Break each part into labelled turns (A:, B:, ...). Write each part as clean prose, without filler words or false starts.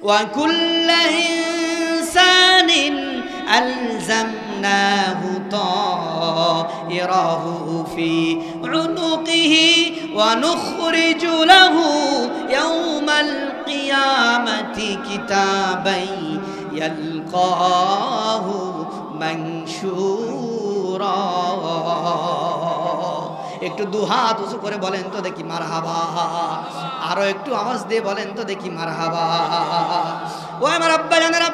A: ওয়া কুল্লু ইনসানিন আলজামনাহু তায়রাহু ফি উনুকিহি ওয়া নুখরিজু লাহু ইয়াওমাল কিয়ামাতি কিতাবান ইয়ালকাহু মানশুরা। একটু দুহাত উঁচু করে বলেন তো দেখি মারহাবা, আরো একটু আওয়াজ দিয়ে বলেন তো দেখি মারহাবা। ও আমার আব্বা জানেরা,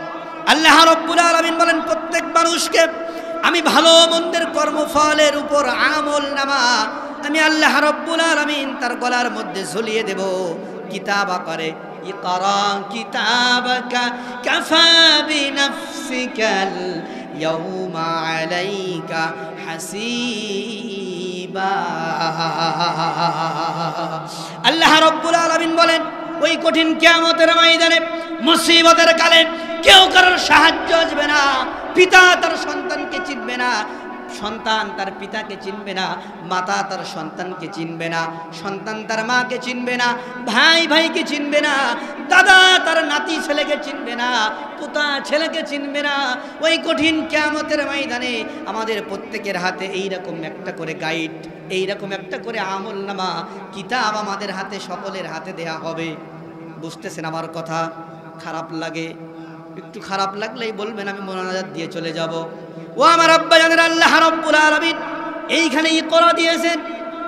A: আল্লাহ রাব্বুল আলামিন বলেন প্রত্যেক মানুষকে আমি ভালো মন্দের কর্মফলের উপর আমল নামা আমি আল্লাহ রাব্বুল আলামিন তার গলার মধ্যে ঝুলিয়ে দেব কিতাব আকারে। ইকরা কিতাবাকা কাফা বিনাফসিকাল ইয়াউমা আলাইকা হাসিবা। আল্লাহ রাব্বুল আলামিন বলেন ওই কঠিন কিয়ামতের ময়দানে মুসিবতের কালে কেউ কারোর সাহায্য আসবে না। পিতা তার সন্তানকে চিনবে না, সন্তান তার পিতাকে চিনবে না, মাতা তার সন্তানকে চিনবে না, সন্তান তার মাকে চিনবে না, ভাই ভাইকে চিনবে না, দাদা তার নাতি ছেলেকে চিনবে না, পুতা ছেলেকে চিনবে না। ওই কঠিন কিয়ামতের ময়দানে আমাদের প্রত্যেকের হাতে এইরকম একটা করে গাইড, এইরকম একটা করে আমলনামা কিতাব আমাদের হাতে, সকলের হাতে দেয়া হবে। বুঝতেছেন আমার কথা? খারাপ লাগে? একটু খারাপ লাগলেই বলবেন, আমি মোনাজাত দিয়ে চলে যাব। ও আমার আব্বা জানেন, আল্লাহ রাব্বুল আলামিন এইখানে ইকরা দিয়েছেন।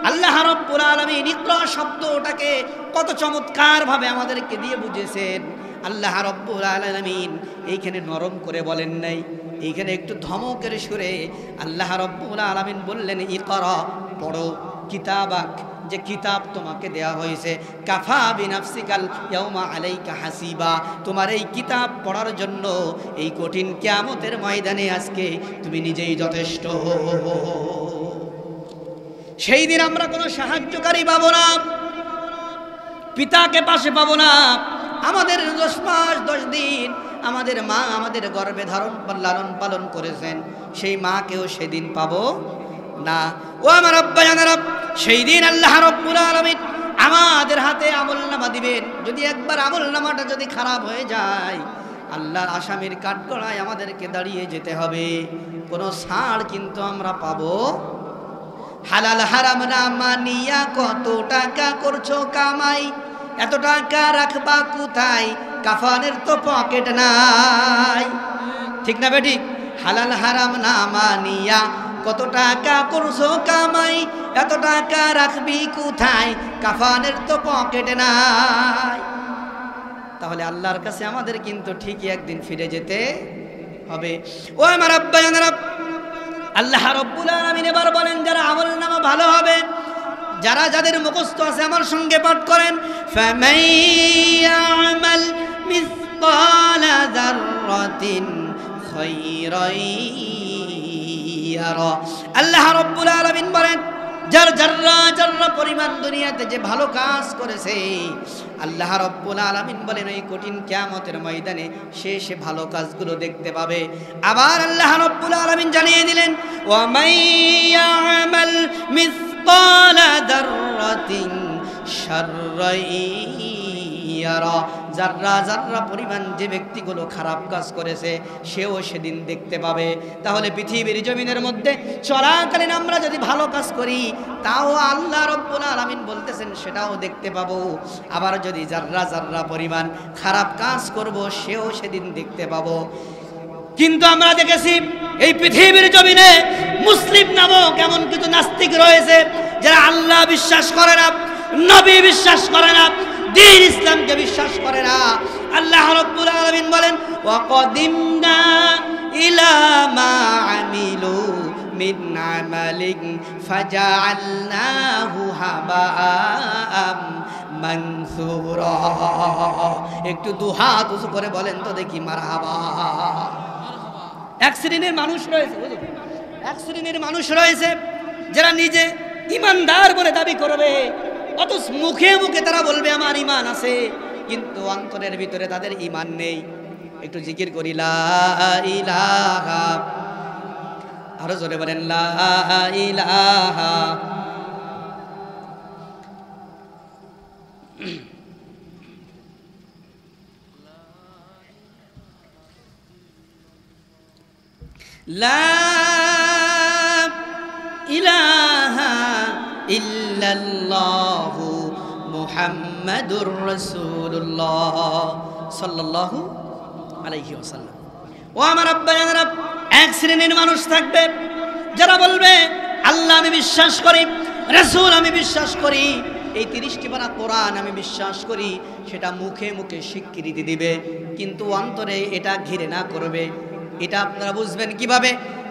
A: আল্লাহ রাব্বুল আলামিন ইকরা শব্দটাকে কত চমৎকার ভাবে আমাদেরকে দিয়ে বুঝেছেন। আল্লাহ রাব্বুল আলামিন এইখানে নরম করে বলেন নাই, এইখানে একটু ধমকের সুরে আল্লাহ রাব্বুল আলামিন বললেন ইকরা, পড়ো কিতাবাক, যে কিতাব তোমাকে দেয়া হয়েছে, কাফা বিনাফসিকাল ইয়াউমা আলাইকা হাসিবা, তোমার এই কিতাব পড়ার জন্য এই কঠিন কিয়ামতের ময়দানে আজকে তুমি নিজেই যথেষ্ট। সেই দিন আমরা কোনো সাহায্যকারী পাবো না, পিতাকে পাশে পাবো না। আমাদের 10 মাস 10 দিন আমাদের মা আমাদের গর্ভে ধারণ লালন পালন করেছেন, সেই মাকেও সেদিন পাবো না। ও আমার আব্বা জানেরা, সেই দিন আল্লাহ রাব্বুল আলামিন আমাদের হাতে আমলনামা দিবেন। যদি একবার আমলনামাটা যদি খারাপ হয়ে যায়, আল্লাহর আসামির কাঠগড়ায় আমাদেরকে দাঁড়িয়ে যেতে হবে, কোনো ছাড় কিন্তু আমরা পাবো। হালাল হারাম না মানিয়া কত টাকা করছো কামাই, এত টাকা রাখবা কোথায়, কাফানের তো পকেট নাই। ঠিক না বেঠিক? হালাল হারাম না মানিয়া কত টাকা করছো কামাই, এত টাকা রাখবি কোথায়, কাফানের তো পকেট নাই। তাহলে আল্লাহর কাছে আমাদের কিন্তু ঠিকই একদিন ফিরে যেতে হবে। ও আমার আব্বা জানেরা, আল্লাহ রাব্বুল আলামিন এবার বলেন যারা আমলনামা ভালো হবে, যারা যাদের মুখস্থ আছে আমার সঙ্গে পাঠ করেন, ফামান ইয়ামাল মিসকালা যাররাতিন খায়রান ইয়ারা। আল্লাহ রাব্বুল আলামিন বলেন যার যাররা যাররা পরিমাণ দুনিয়াতে যে ভালো কাজ করেছে, আল্লাহ রাব্বুল আলামিন বলেন এই কঠিন কিয়ামতের ময়দানে সে ভালো কাজগুলো দেখতে পাবে। আবার আল্লাহ রাব্বুল আলামিন জানিয়ে দিলেন ওয়া মাইয়ামাল মিসকালা যাররাতিন শাররান ইয়ারা। যাররা যাররা পরিমাণ যে ব্যক্তিগুলো খারাপ কাজ করেছে সেও সেদিন দেখতে পাবে। তাহলে পৃথিবীর জমিনের মধ্যে চলাকালীন আমরা যদি ভালো কাজ করি তাও আল্লাহ রাব্বুল আলামিন বলতেছেন সেটাও দেখতে পাবো। আবার যদি যাররা যাররা পরিমাণ খারাপ কাজ করব সেও সেদিন দেখতে পাবো। কিন্তু আমরা দেখেছি এই পৃথিবীর জমিনে মুসলিম নামক এমন কিছু নাস্তিক রয়েছে যারা আল্লাহ বিশ্বাস করে না, নবী বিশ্বাস করে না, দ্বীন ইসলামকে বিশ্বাস করে না। আল্লাহ রাব্বুল আলামিন বলেন ওয়া কাদিমনা ইলা মা আমিলু মিন আমালিন ফাজআলনাহু হাবাআম মানসুরা। একটু দুহাত উঁচু করে বলেন তো দেখি মারহাবা। এক শ্রেণীর মানুষ রয়েছে, এক শ্রেণীর মানুষ রয়েছে যারা নিজে ইমানদার বলে দাবি করবে, অথচ মুখে মুখে তারা বলবে আমার ঈমান আছে, কিন্তু অন্তরের ভিতরে তাদের ঈমান নেই। একটু জিকির করি লা ইলাহা, আরো জোরে বলেন লা ইলাহা। লা ইলাহা ইল্লাল্লাহু মুহাম্মাদুর রাসূলুল্লাহ সাল্লাল্লাহু আলাইহি ওয়াসাল্লাম। ও আমার আব্বাজানেরা, এক শ্রেণীর মানুষ থাকবে যারা বলবে আল্লাহ আমি বিশ্বাস করি, রাসূল আমি বিশ্বাস করি, এই 30টি পারা কোরআন আমি বিশ্বাস করি, সেটা মুখে মুখে স্বীকৃতি দিবে কিন্তু অন্তরে এটা ঘৃণা করবে। এটা আপনারা বুঝবেন কিভাবে?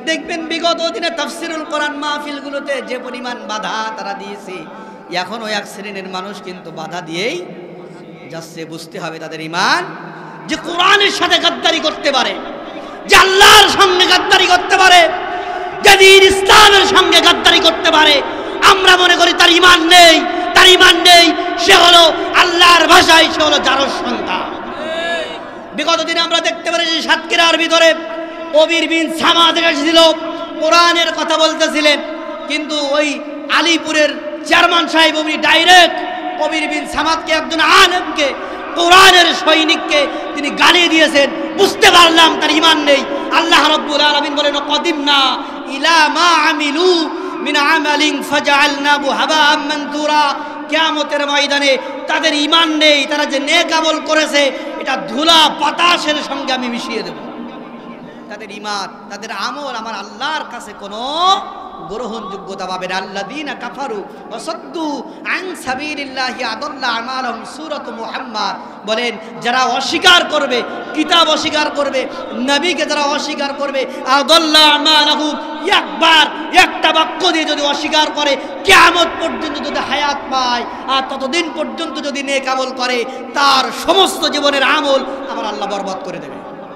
A: দেখবেন বিগত দিনে তাফসিরুল কোরআন মাহফিলগুলোতে যে পরিমাণ বাধা তারা দিয়েছে, এখন ওই এক শ্রেণীর মানুষ কিন্তু বাধা দিয়েই যাচ্ছে। বুঝতে হবে তাদের ঈমান যে কোরআনের সাথে গাদ্দারি করতে পারে, যে আল্লাহর সঙ্গে গাদ্দারি করতে পারে, যে দ্বীন ইসলামের সঙ্গে গাদ্দারি করতে পারে, আমরা মনে করি তার ঈমান নেই, তার ঈমান নেই, সে হলো আল্লাহর ভাষায় সে হলো জারজ সন্তান। বিগত দিনে আমরা দেখতে পারি যে সাতক্ষীরার ভিতরে কবির বিন সামাদ এসেছিল, কোরআনের কথা বলতেছিলেন, কিন্তু ওই আলিপুরের চেয়ারম্যান সাহেব উনি ডাইরেক্ট কবির বিন সামাদকে, একজন আলেমকে, কোরআনের সৈনিককে তিনি গালি দিয়েছেন। বুঝতে পারলাম তার ঈমান নেই। আল্লাহ রাব্বুল আলামিন বলেন কাদিমনা ইলা মা আমিলু মিন আমালিন ফাজআলনাহু হাবাআম মানথুরা। কিয়ামতের ময়দানে তাদের ঈমান নেই, তারা যে নেক আমল করেছে এটা ধুলা বাতাসের সঙ্গে আমি মিশিয়ে দেব। তাদের ঈমান, তাদের আমল আমার আল্লাহর কাছে কোনো গ্রহণযোগ্যতা পাবে না। আল্লাযীনা কাফারু ওয়া সাদ্দু আন সাবিলিল্লাহি আদাল্লা আমালহুম, সূরাত মুহাম্মদ বলেন যারা অস্বীকার করবে, কিতাব অস্বীকার করবে, নবীকে যারা অস্বীকার করবে, আদাল্লা আমালহুম, একবার একটা বাক্য দিয়ে যদি অস্বীকার করে, কিয়ামত পর্যন্ত যদি হায়াত পায় আর ততদিন পর্যন্ত যদি নেক আমল করে, তার সমস্ত জীবনের আমল আমার আল্লাহ বরবাদ করে দেবে।